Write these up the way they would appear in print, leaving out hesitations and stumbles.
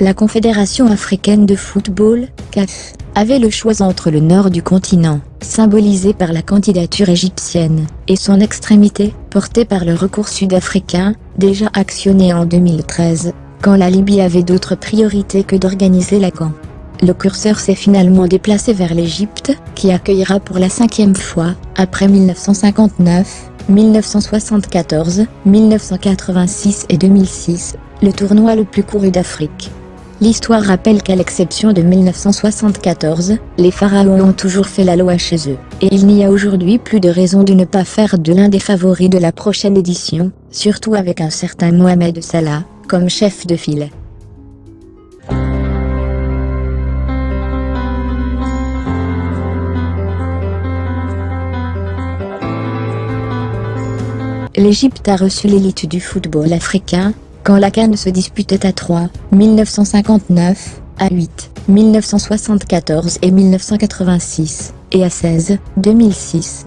La Confédération africaine de football, CAF, avait le choix entre le nord du continent, symbolisé par la candidature égyptienne, et son extrémité, portée par le recours sud-africain, déjà actionné en 2013, quand la Libye avait d'autres priorités que d'organiser la CAN. Le curseur s'est finalement déplacé vers l'Égypte, qui accueillera pour la 5e fois, après 1959, 1974, 1986 et 2006, le tournoi le plus couru d'Afrique. L'histoire rappelle qu'à l'exception de 1974, les pharaons ont toujours fait la loi chez eux, et il n'y a aujourd'hui plus de raison de ne pas faire de l'un des favoris de la prochaine édition, surtout avec un certain Mohamed Salah, comme chef de file. L'Égypte a reçu l'élite du football africain, quand la CAN se disputait à 3, 1959, à 8, 1974 et 1986, et à 16, 2006.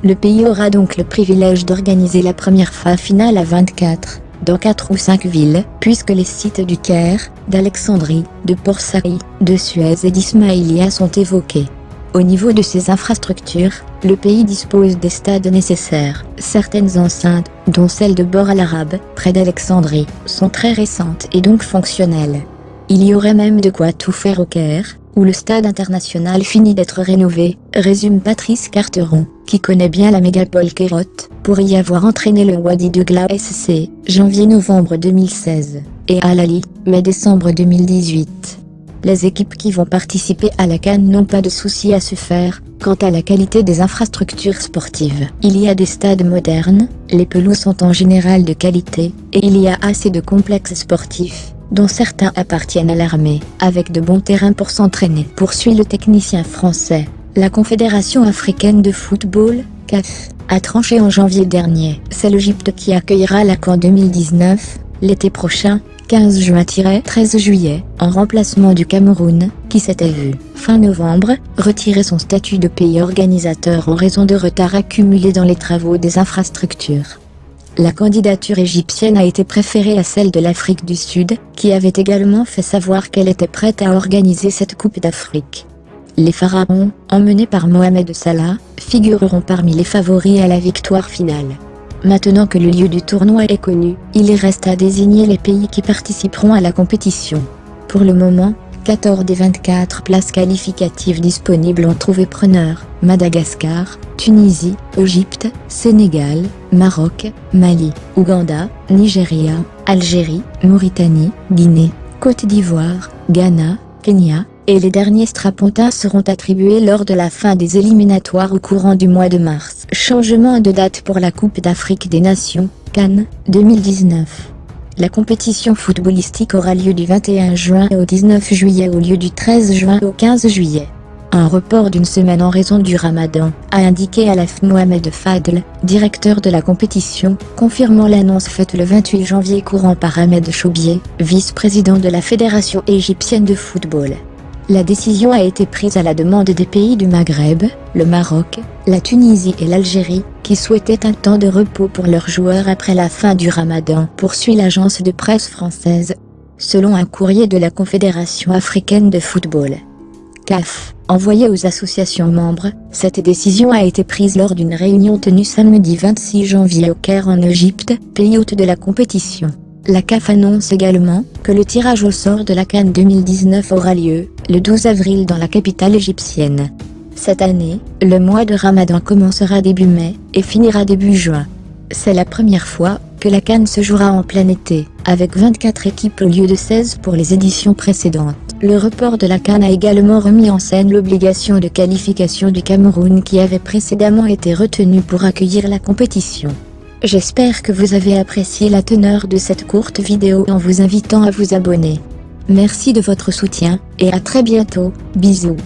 Le pays aura donc le privilège d'organiser la première phase finale à 24, dans 4 ou 5 villes, puisque les sites du Caire, d'Alexandrie, de Port Saïd, de Suez et d'Ismaïlia sont évoqués. Au niveau de ses infrastructures, le pays dispose des stades nécessaires. Certaines enceintes, dont celle de Bor al-Arab, près d'Alexandrie, sont très récentes et donc fonctionnelles. Il y aurait même de quoi tout faire au Caire, où le stade international finit d'être rénové, résume Patrice Carteron, qui connaît bien la mégapole cairote, pour y avoir entraîné le Wadi Degla SC, janvier-novembre 2016, et Al Ahly, mai-décembre 2018. Les équipes qui vont participer à la CAN n'ont pas de souci à se faire, quant à la qualité des infrastructures sportives. Il y a des stades modernes, les pelouses sont en général de qualité, et il y a assez de complexes sportifs, dont certains appartiennent à l'armée, avec de bons terrains pour s'entraîner. Poursuit le technicien français. La Confédération africaine de football, CAF, a tranché en janvier dernier. C'est l'Égypte qui accueillera la CAN 2019, l'été prochain, 15 juin-13 juillet, en remplacement du Cameroun, qui s'était vu, fin novembre, retirer son statut de pays organisateur en raison de retard accumulé dans les travaux des infrastructures. La candidature égyptienne a été préférée à celle de l'Afrique du Sud, qui avait également fait savoir qu'elle était prête à organiser cette Coupe d'Afrique. Les pharaons, emmenés par Mohamed Salah, figureront parmi les favoris à la victoire finale. Maintenant que le lieu du tournoi est connu, il reste à désigner les pays qui participeront à la compétition. Pour le moment, 14 des 24 places qualificatives disponibles ont trouvé preneur: Madagascar, Tunisie, Égypte, Sénégal, Maroc, Mali, Ouganda, Nigeria, Algérie, Mauritanie, Guinée, Côte d'Ivoire, Ghana, Kenya, et les derniers strapontins seront attribués lors de la fin des éliminatoires au courant du mois de mars. Changement de date pour la Coupe d'Afrique des Nations, CAN, 2019. La compétition footballistique aura lieu du 21 juin au 19 juillet au lieu du 13 juin au 15 juillet. Un report d'une semaine en raison du Ramadan, a indiqué Alaf Mohamed Fadel, directeur de la compétition, confirmant l'annonce faite le 28 janvier courant par Ahmed Choubié, vice-président de la Fédération égyptienne de football. La décision a été prise à la demande des pays du Maghreb, le Maroc, la Tunisie et l'Algérie, qui souhaitaient un temps de repos pour leurs joueurs après la fin du Ramadan, poursuit l'agence de presse française. Selon un courrier de la Confédération africaine de football, CAF, envoyé aux associations membres, cette décision a été prise lors d'une réunion tenue samedi 26 janvier au Caire en Égypte, pays hôte de la compétition. La CAF annonce également que le tirage au sort de la CAN 2019 aura lieu le 12 avril dans la capitale égyptienne. Cette année, le mois de Ramadan commencera début mai et finira début juin. C'est la première fois que la CAN se jouera en plein été, avec 24 équipes au lieu de 16 pour les éditions précédentes. Le report de la CAN a également remis en scène l'obligation de qualification du Cameroun qui avait précédemment été retenue pour accueillir la compétition. J'espère que vous avez apprécié la teneur de cette courte vidéo en vous invitant à vous abonner. Merci de votre soutien, et à très bientôt, bisous.